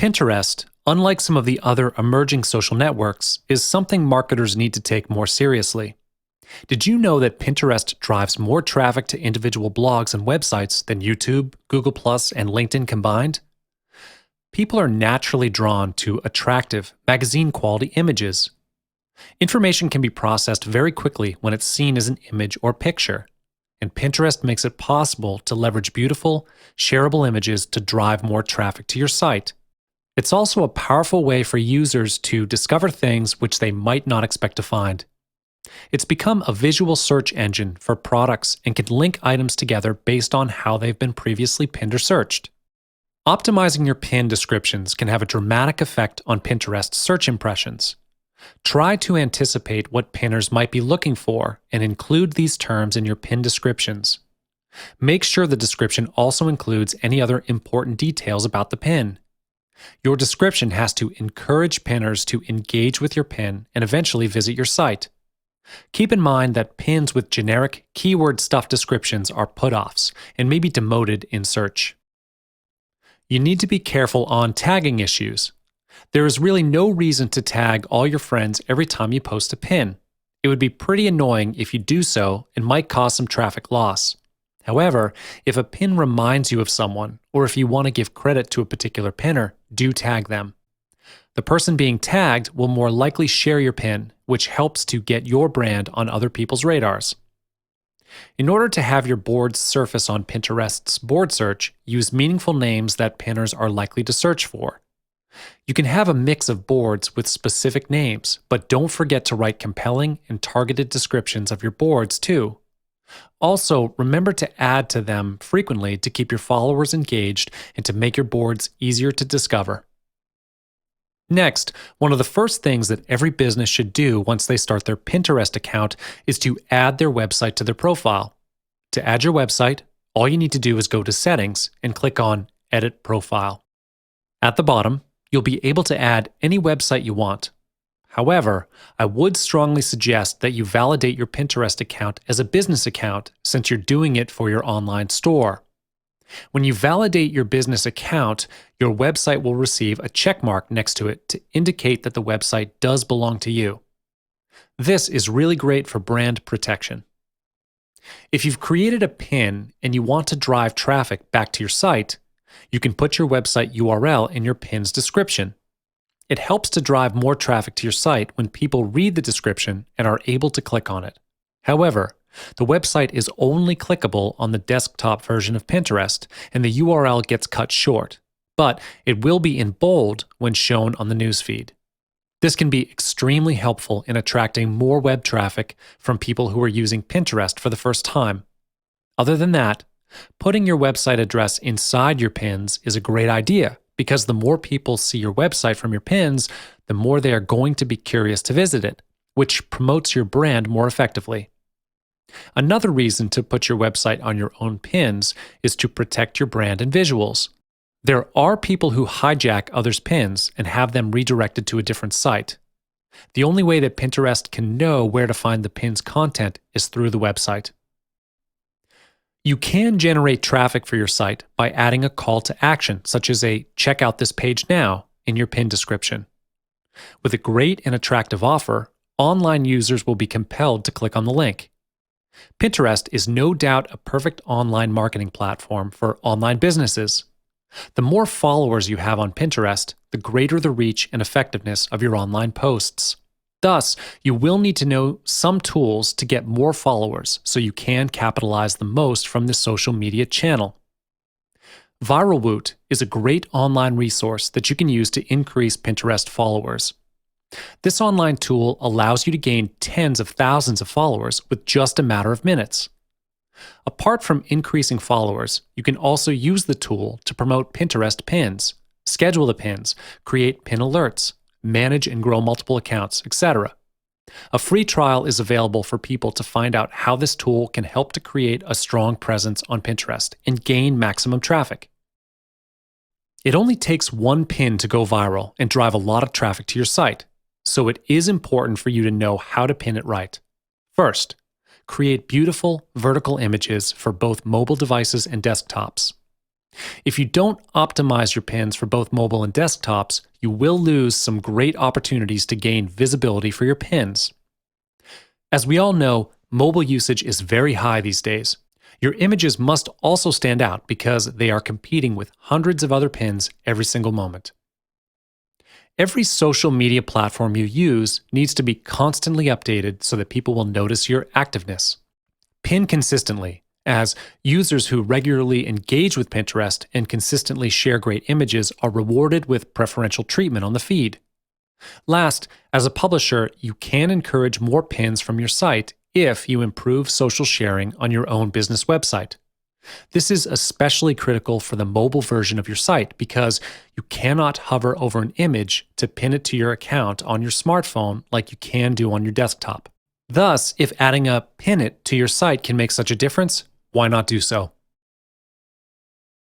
Pinterest, unlike some of the other emerging social networks, is something marketers need to take more seriously. Did you know that Pinterest drives more traffic to individual blogs and websites than YouTube, Google+, and LinkedIn combined? People are naturally drawn to attractive, magazine-quality images. Information can be processed very quickly when it's seen as an image or picture, and Pinterest makes it possible to leverage beautiful, shareable images to drive more traffic to your site. It's also a powerful way for users to discover things which they might not expect to find. It's become a visual search engine for products and can link items together based on how they've been previously pinned or searched. Optimizing your pin descriptions can have a dramatic effect on Pinterest search impressions. Try to anticipate what pinners might be looking for and include these terms in your pin descriptions. Make sure the description also includes any other important details about the pin. Your description has to encourage pinners to engage with your pin and eventually visit your site. Keep in mind that pins with generic, keyword-stuffed descriptions are put-offs and may be demoted in search. You need to be careful on tagging issues. There is really no reason to tag all your friends every time you post a pin. It would be pretty annoying if you do so and might cause some traffic loss. However, if a pin reminds you of someone, or if you want to give credit to a particular pinner, do tag them. The person being tagged will more likely share your pin, which helps to get your brand on other people's radars. In order to have your boards surface on Pinterest's board search, use meaningful names that pinners are likely to search for. You can have a mix of boards with specific names, but don't forget to write compelling and targeted descriptions of your boards too. Also, remember to add to them frequently to keep your followers engaged and to make your boards easier to discover. Next, one of the first things that every business should do once they start their Pinterest account is to add their website to their profile. To add your website, all you need to do is go to Settings and click on Edit Profile. At the bottom, you'll be able to add any website you want. However, I would strongly suggest that you validate your Pinterest account as a business account since you're doing it for your online store. When you validate your business account, your website will receive a check mark next to it to indicate that the website does belong to you. This is really great for brand protection. If you've created a pin and you want to drive traffic back to your site, you can put your website URL in your pin's description. It helps to drive more traffic to your site when people read the description and are able to click on it. However, the website is only clickable on the desktop version of Pinterest, and the URL gets cut short, but it will be in bold when shown on the newsfeed. This can be extremely helpful in attracting more web traffic from people who are using Pinterest for the first time. Other than that, putting your website address inside your pins is a great idea because the more people see your website from your pins, the more they are going to be curious to visit it, which promotes your brand more effectively. Another reason to put your website on your own pins is to protect your brand and visuals. There are people who hijack others' pins and have them redirected to a different site. The only way that Pinterest can know where to find the pin's content is through the website. You can generate traffic for your site by adding a call to action, such as a "check out this page now" in your pin description. With a great and attractive offer, online users will be compelled to click on the link. Pinterest is no doubt a perfect online marketing platform for online businesses. The more followers you have on Pinterest, the greater the reach and effectiveness of your online posts. Thus, you will need to know some tools to get more followers so you can capitalize the most from this social media channel. ViralWoot is a great online resource that you can use to increase Pinterest followers. This online tool allows you to gain tens of thousands of followers with just a matter of minutes. Apart from increasing followers, you can also use the tool to promote Pinterest pins, schedule the pins, create pin alerts, manage and grow multiple accounts, etc. A free trial is available for people to find out how this tool can help to create a strong presence on Pinterest and gain maximum traffic. It only takes one pin to go viral and drive a lot of traffic to your site, so it is important for you to know how to pin it right. First, create beautiful vertical images for both mobile devices and desktops. If you don't optimize your pins for both mobile and desktops, you will lose some great opportunities to gain visibility for your pins. As we all know, mobile usage is very high these days. Your images must also stand out because they are competing with hundreds of other pins every single moment. Every social media platform you use needs to be constantly updated so that people will notice your activeness. Pin consistently, as users who regularly engage with Pinterest and consistently share great images are rewarded with preferential treatment on the feed. Last, as a publisher, you can encourage more pins from your site if you improve social sharing on your own business website. This is especially critical for the mobile version of your site because you cannot hover over an image to pin it to your account on your smartphone like you can do on your desktop. Thus, if adding a pin it to your site can make such a difference, why not do so?